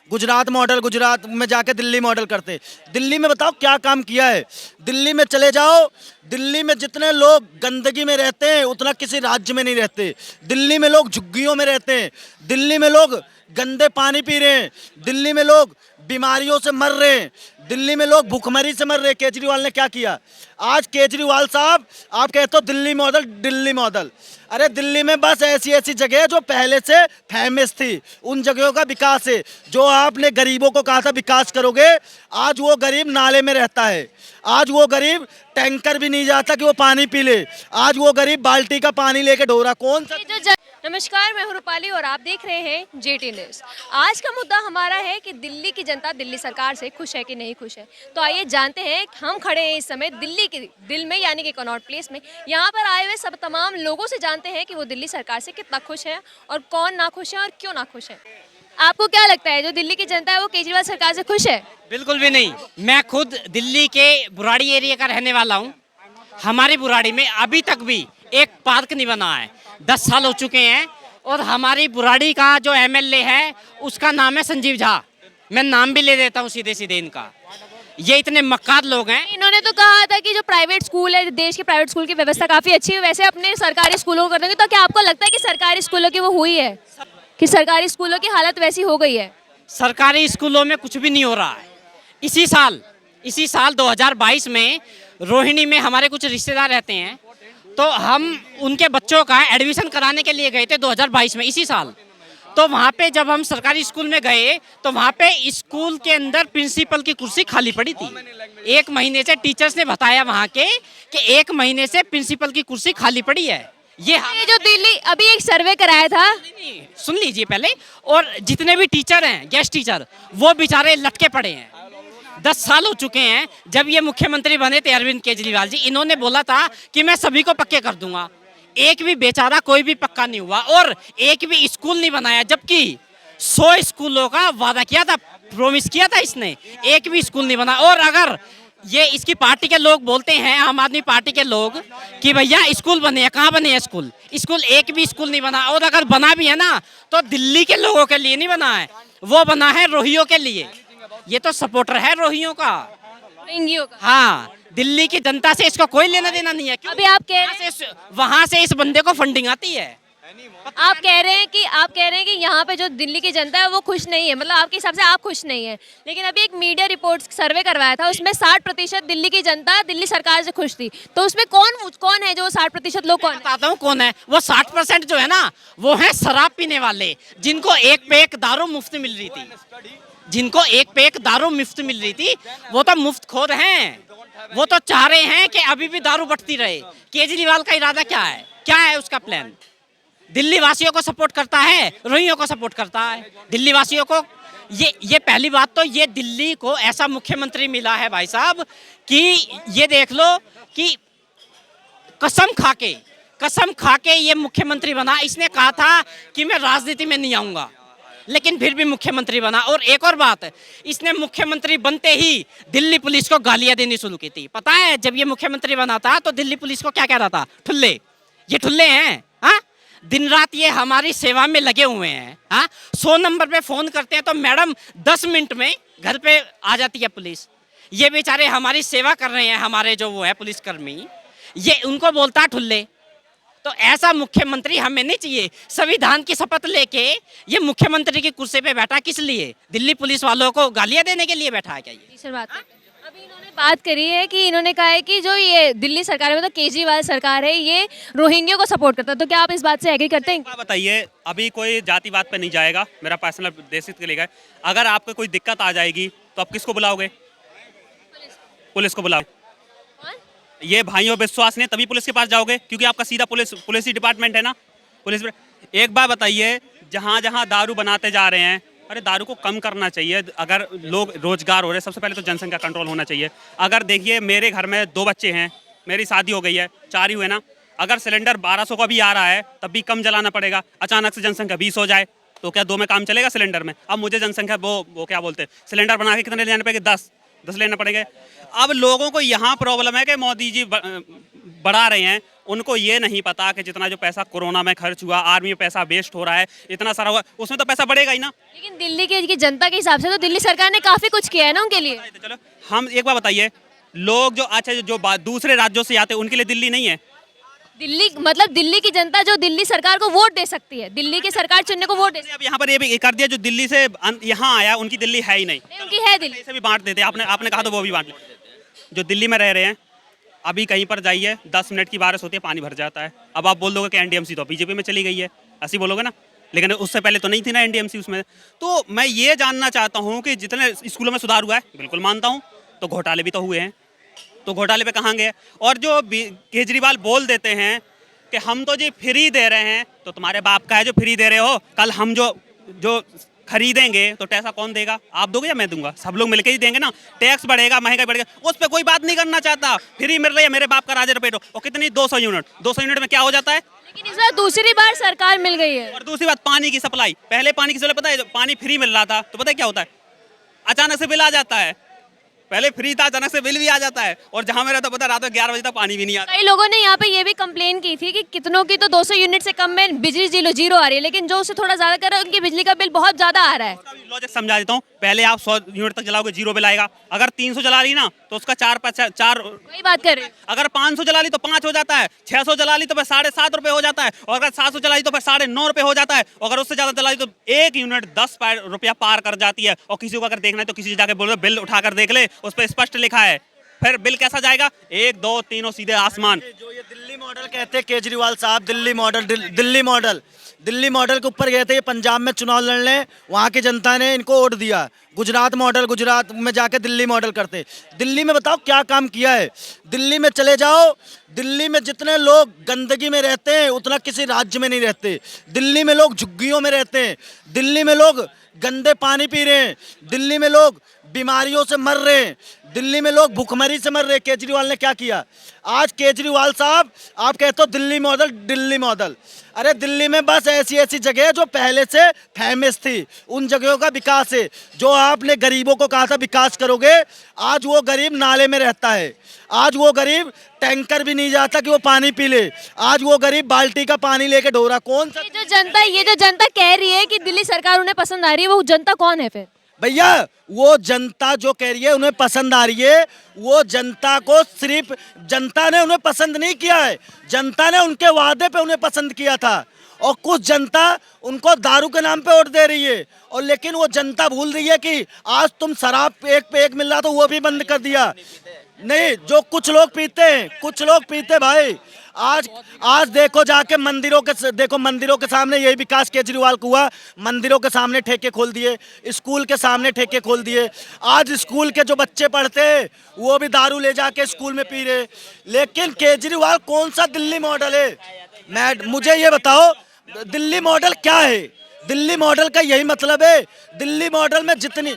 गुजरात में जाके दिल्ली मॉडल करते। दिल्ली में बताओ क्या काम किया है। दिल्ली में चले जाओ, दिल्ली में जितने लोग गंदगी में रहते हैं उतना किसी राज्य में नहीं रहते। दिल्ली में लोग झुग्गियों में रहते हैं, दिल्ली में लोग गंदे पानी पी रहे हैं, दिल्ली में लोग बीमारियों से मर रहे हैं, दिल्ली में लोग भूखमरी से मर रहे हैं। केजरीवाल ने क्या किया? आज केजरीवाल साहब आप कहते हो दिल्ली मॉडल, दिल्ली मॉडल। अरे दिल्ली में बस ऐसी ऐसी जगह जो पहले से फेमस थी, उन जगहों का विकास है। जो आपने गरीबों को कहा था विकास करोगे, आज वो गरीब नाले में रहता है। आज वो गरीब टैंकर भी नहीं जाता कि वो पानी पी ले। आज वो गरीब बाल्टी का पानी लेके ढो रहा। कौन सा? नमस्कार, मैं हूं रूपाली और आप देख रहे हैं जेटी न्यूज़। आज का मुद्दा हमारा है कि दिल्ली की जनता दिल्ली सरकार से खुश है कि नहीं खुश है। तो आइए जानते हैं। हम खड़े हैं इस समय दिल्ली के दिल में यानी कि कनॉट प्लेस में। यहाँ पर आए हुए सब तमाम लोगों से जानते हैं कि वो दिल्ली सरकार से कितना खुश है और कौन ना खुश है और क्यों ना खुश है। आपको क्या लगता है, जो दिल्ली की जनता है वो केजरीवाल सरकार से खुश है? बिल्कुल भी नहीं। मैं खुद दिल्ली के बुराड़ी एरिया का रहने वाला हूँ। हमारी बुराड़ी में अभी तक भी एक पार्क नहीं बना है। 10 साल हो चुके हैं और हमारी बुराड़ी का जो एमएलए है उसका नाम है संजीव झा। मैं नाम भी ले देता हूँ सीधे सीधे इनका। ये इतने मक्कार लोग हैं। इन्होंने तो कहा था कि जो प्राइवेट स्कूल है, देश के प्राइवेट स्कूल की व्यवस्था काफी अच्छी है, वैसे अपने सरकारी स्कूलों को कर देंगे। तो क्या आपको लगता है कि सरकारी स्कूलों की वो हुई है, कि सरकारी स्कूलों की हालत वैसी हो गई है? सरकारी स्कूलों में कुछ भी नहीं हो रहा है। इसी साल 2022 में रोहिणी में हमारे कुछ रिश्तेदार रहते हैं, तो हम उनके बच्चों का एडमिशन कराने के लिए गए थे 2022 में, इसी साल। तो वहाँ पे जब हम सरकारी स्कूल में गए तो वहाँ पे स्कूल के अंदर प्रिंसिपल की कुर्सी खाली पड़ी थी। 1 महीने से टीचर्स ने बताया वहाँ के कि 1 महीने से प्रिंसिपल की कुर्सी खाली पड़ी है। ये जो दिल्ली अभी एक सर्वे कराया था, सुन लीजिए पहले। और जितने भी टीचर हैं, गेस्ट टीचर, वो बेचारे लटके पड़े हैं। 10 साल हो चुके हैं जब ये मुख्यमंत्री बने थे अरविंद केजरीवाल जी। इन्होंने बोला था कि मैं सभी को पक्के कर दूंगा। एक भी बेचारा कोई भी पक्का नहीं हुआ और एक भी स्कूल नहीं बनाया, जबकि 100 स्कूलों का वादा किया था, प्रॉमिस किया था इसने। एक भी स्कूल नहीं बना। और अगर ये इसकी पार्टी के लोग बोलते हैं, आम आदमी पार्टी के लोग, कि भैया स्कूल बने हैं, कहाँ बने हैं स्कूल? एक भी स्कूल नहीं बना। और अगर बना भी है ना तो दिल्ली के लोगों के लिए नहीं बना है, वो बना है रोहियों के लिए। ये तो सपोर्टर है रोहियों का, रोहिंग्यों का। हाँ, दिल्ली की जनता से इसका कोई लेना देना नहीं है। अभी आप कह रहे हैं, वहाँ से इस बंदे को फंडिंग आती है। आप कह रहे हैं कि यहाँ पे जो दिल्ली की जनता है वो खुश नहीं है, मतलब आपके हिसाब से आप खुश नहीं है। लेकिन अभी एक मीडिया रिपोर्ट सर्वे करवाया था, उसमें 60% दिल्ली की जनता दिल्ली सरकार से खुश थी। तो उसमें कौन है जो 60% लोग? कौन? बताता हूँ कौन है वो 60% जो है ना, वो है शराब पीने वाले, जिनको एक पे एक दारू मुफ्त मिल रही थी। जिनको एक पे एक दारू मुफ्त मिल रही थी, वो तो मुफ्तखोर हैं। वो तो चाह रहे हैं कि अभी भी दारू बढ़ती रहे। केजरीवाल का इरादा क्या है? क्या है उसका प्लान? दिल्ली वासियों को सपोर्ट करता है, रोहिंग्यों को सपोर्ट करता है। दिल्ली वासियों को ये पहली बात तो ये दिल्ली को ऐसा मुख्यमंत्री मिला है भाई साहब कि ये देख लो कि कसम खा के ये मुख्यमंत्री बना। इसने कहा था कि मैं राजनीति में नहीं आऊंगा, लेकिन फिर भी मुख्यमंत्री बना। और एक और बात, इसने मुख्यमंत्री बनते ही दिल्ली पुलिस को गालियां देनी शुरू की थी। पता है जब ये मुख्यमंत्री बना था तो दिल्ली पुलिस को क्या कह रहा था? ठुल्ले, ये ठुल्ले हैं। हाँ, दिन रात ये हमारी सेवा में लगे हुए हैं। हाँ, 100 नंबर पे फोन करते हैं तो मैडम 10 मिनट में घर पे आ जाती है पुलिस। ये बेचारे हमारी सेवा कर रहे हैं, हमारे जो वो है पुलिसकर्मी, ये उनको बोलता है ठुल्ले। तो ऐसा मुख्यमंत्री हमें नहीं चाहिए। संविधान की शपथ लेके ये मुख्यमंत्री की कुर्सी पे बैठा किस लिए? दिल्ली पुलिस वालों को गालियां देने के लिए बैठा है क्या ये? सर बात अभी इन्होंने बात करी है कि इन्होंने कहा है कि जो ये दिल्ली सरकार है, मतलब केजरीवाल सरकार है, ये रोहिंग्यों को सपोर्ट करता है। तो क्या आप इस बात से एग्री करते हैं? बताइए, अभी कोई जातिवाद पे नहीं जाएगा, मेरा पर्सनल बेसिस के लिए। अगर आपको कोई दिक्कत आ जाएगी तो आप किसको बुलाओगे? पुलिस को बुलाओ। ये भाइयों विश्वास नहीं, तभी पुलिस के पास जाओगे, क्योंकि आपका सीधा पुलिस ही डिपार्टमेंट है ना। पुलिस एक बार बताइए, जहाँ जहाँ दारू बनाते जा रहे हैं, अरे दारू को कम करना चाहिए। अगर लोग रोजगार हो रहे हैं, सबसे पहले तो जनसंख्या कंट्रोल होना चाहिए। अगर देखिए मेरे घर में 2 बच्चे हैं, मेरी शादी हो गई है, 4 ही हुए ना। अगर सिलेंडर 1200 का भी आ रहा है तब भी कम जलाना पड़ेगा। अचानक से जनसंख्या 20 हो जाए तो क्या 2 में काम चलेगा सिलेंडर में? अब मुझे जनसंख्या वो क्या बोलते हैं, सिलेंडर बना के कितने ले जाने पड़ेंगे? 10 लेने पड़ेंगे। अब लोगों को यहाँ प्रॉब्लम है कि मोदी जी बढ़ा रहे हैं, उनको ये नहीं पता कि जितना जो पैसा कोरोना में खर्च हुआ, आर्मी में पैसा वेस्ट हो रहा है, इतना सारा हुआ, उसमें तो पैसा बढ़ेगा ही ना। लेकिन दिल्ली की जनता के हिसाब से तो दिल्ली सरकार ने काफी कुछ किया है ना उनके लिए। चलो हम एक बार बताइए, लोग जो अच्छा जो दूसरे राज्यों से आते हैं उनके लिए दिल्ली नहीं है। दिल्ली मतलब दिल्ली की जनता जो दिल्ली सरकार को वोट दे सकती है, दिल्ली की सरकार चुनने को वोट दे सकती अब यहाँ पर ये भी कर दिया, जो दिल्ली से यहाँ आया उनकी दिल्ली है ही नहीं। है, उनकी है दिल्ली। से भी बांट देते, आपने कहा तो वो भी बांट ले। जो दिल्ली में रह रहे हैं, अभी कहीं पर जाइए 10 मिनट की बारिश होती है, पानी भर जाता है। अब आप बोल दोगे कि एनडीएमसी तो बीजेपी में चली गई है, ऐसी बोलोगे ना, लेकिन उससे पहले तो नहीं थी ना एनडीएमसी उसमें। तो मैं ये जानना चाहता हूँ कि जितने स्कूलों में सुधार हुआ है, बिल्कुल मानता हूँ, तो घोटाले भी तो हुए हैं, तो घोटाले पे कहाँ गए? और जो केजरीवाल बोल देते हैं कि हम तो जी फ्री दे रहे हैं, तो तुम्हारे बाप का है जो फ्री दे रहे हो, कल हम जो खरीदेंगे तो टैक्स कौन देगा? आप दोगे या मैं दूंगा? सब लोग मिलकर ही देंगे ना। टैक्स बढ़ेगा, महंगाई बढ़ेगा, उस पर कोई बात नहीं करना चाहता। फ्री मिल रही है, मेरे बाप का राजा रपेटो। और कितनी 200 यूनिट में क्या हो जाता है? लेकिन इस बार दूसरी बार सरकार मिल गई है। और दूसरी बात, पानी की सप्लाई। पहले पानी की सप्लाई पता है, पानी फ्री मिल रहा था तो पता है क्या होता है? अचानक से बिल आ जाता है। पहले फ्री था, अचानक से बिल भी आ जाता है। और जहां मेरा तो पता, रात में 11 बजे तक पानी भी नहीं आता। कई लोगों ने यहाँ पे ये भी कंप्लेन की थी कि कितनों की तो 200 यूनिट से कम में बिजली जीरो आ रही है, लेकिन जो उससे थोड़ा ज्यादा कर रहा है उनकी बिजली का बिल बहुत ज्यादा आ रहा है। लॉजिक समझा देता हूँ। पहले आप 100 यूनिट तक चलाओगे, 0 बिल आएगा। अगर 300 चला ली ना तो उसका 4 वही बात कर रहे हैं। अगर 500 चला ली तो 5 हो जाता है, 600 चला ली तो फिर 7.5 रुपए हो जाता है, और अगर 700 चला ली तो फिर 9.5 रुपए हो जाता है, और अगर उससे ज्यादा चला ली तो 1 यूनिट 10 रुपया पार कर जाती है। और किसी को अगर देखना है तो किसी से जाके बोलो बिल उठाकर देख ले, उस पर स्पष्ट लिखा है। फिर बिल कैसा जाएगा? 1 2 3 सीधे आसमान। जो ये दिल्ली मॉडल कहते हैं केजरीवाल साहब, दिल्ली मॉडल के ऊपर गए थे ये पंजाब में चुनाव लड़ने, वहाँ की जनता ने इनको वोट दिया। गुजरात में जाके दिल्ली मॉडल करते। दिल्ली में बताओ क्या काम किया है? दिल्ली में चले जाओ, दिल्ली में जितने लोग गंदगी में रहते हैं उतना किसी राज्य में नहीं रहते। दिल्ली में लोग झुग्गियों में रहते हैं, दिल्ली में लोग गंदे पानी पी रहे हैं, दिल्ली में लोग बीमारियों से मर रहे हैं, दिल्ली में लोग भूखमरी से मर रहे हैं। केजरीवाल ने क्या किया? आज केजरीवाल साहब आप कहते हो दिल्ली मॉडल। अरे दिल्ली में बस ऐसी जगह है जो पहले से फेमस थी, उन जगहों का विकास है। जो आपने गरीबों को कहा था विकास करोगे, आज वो गरीब नाले में रहता है, आज वो गरीब टैंकर भी नहीं जाता कि वो पानी पी ले, आज वो गरीब बाल्टी का पानी लेके ढो रहा। कौन सा? ये जो जनता कह रही है कि दिल्ली सरकार उन्हें पसंद आ रही है, वो जनता कौन है फिर? भैया वो जनता जो कह रही है उन्हें पसंद आ रही है, वो जनता को सिर्फ जनता ने उन्हें पसंद नहीं किया है, जनता ने उनके वादे पे उन्हें पसंद किया था। और कुछ जनता उनको दारू के नाम पे वोट दे रही है, और लेकिन वो जनता भूल रही है कि आज तुम शराब एक पे एक मिल रहा तो वो भी बंद कर दिया। नहीं, जो कुछ लोग पीते भाई। आज देखो जाके मंदिरों के सामने यही विकास केजरीवाल को हुआ। मंदिरों के सामने ठेके खोल दिए, स्कूल के सामने ठेके खोल दिए। आज स्कूल के जो बच्चे पढ़ते हैं वो भी दारू ले जाके स्कूल में पी रहे। लेकिन केजरीवाल कौन सा दिल्ली मॉडल है? मुझे ये बताओ दिल्ली मॉडल क्या है? दिल्ली मॉडल का यही मतलब है। दिल्ली मॉडल में जितनी,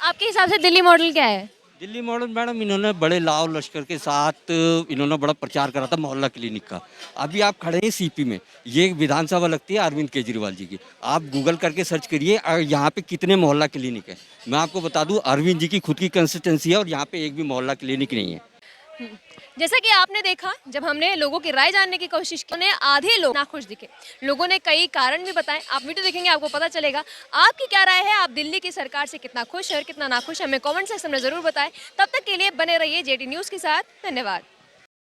आपके हिसाब से दिल्ली मॉडल क्या है? दिल्ली मॉडल मैडम, इन्होंने बड़े लाव लश्कर के साथ इन्होंने बड़ा प्रचार करा था मोहल्ला क्लिनिक का। अभी आप खड़े हैं सीपी में, ये विधानसभा लगती है अरविंद केजरीवाल जी की। आप गूगल करके सर्च करिए यहाँ पे कितने मोहल्ला क्लिनिक है। मैं आपको बता दूं, अरविंद जी की खुद की कंसिस्टेंसी है और यहाँ पे एक भी मोहल्ला क्लिनिक नहीं है। जैसा कि आपने देखा, जब हमने लोगों की राय जानने की कोशिश की, उन्हें आधे लोग नाखुश दिखे। लोगों ने कई कारण भी बताए। आप वीडियो देखेंगे आपको पता चलेगा। आपकी क्या राय है? आप दिल्ली की सरकार से कितना खुश है और कितना नाखुश है, हमें कमेंट सेक्शन में जरूर बताएं। तब तक के लिए बने रहिए जेटी न्यूज़ के साथ। धन्यवाद।